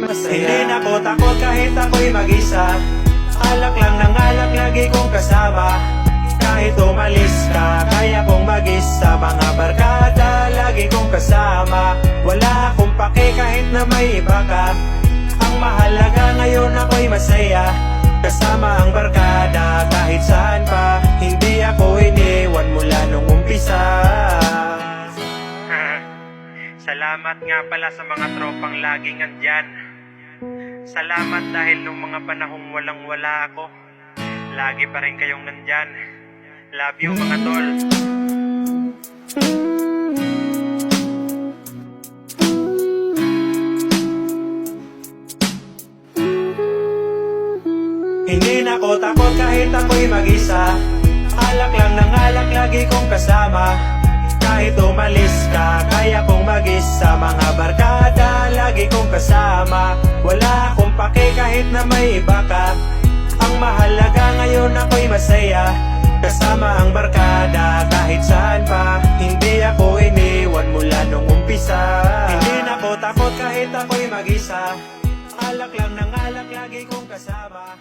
masaya. Hindi na ako takot kahit ako'y mag-isa. Alak lang ng alak, lagi kong kasama. Kahit umalis ka, kaya kong mag-isa. Mga barkada, lagi kong kasama. Wala akong pake kahit na may iba ka. Ang mahalaga ngayon ako'y masaya. Kasama ang barkada kahit saan pa. Hindi ako iniwan mula nung umpisa. Salamat nga pala sa mga tropang laging andyan. Salamat dahil nung mga panahong walang-wala ako, lagi pa rin kayong nandyan. Love you mga tol. Hindi na ako takot kahit ako'y mag-isa. Alak lang ng alak, lagi kong kasama. Kahit umalis ka, kaya kong mag-isa. Mga barkada, lagi kong kasama. Wala akong pake kahit na may iba ka. Ang mahalaga ngayon ako'y masaya. Kasama ang barkada kahit saan pa. Hindi ako iniwan mula nung umpisa. Hindi na ako takot kahit ako'y mag-isa. Alak lang ng alak, lagi kong kasama.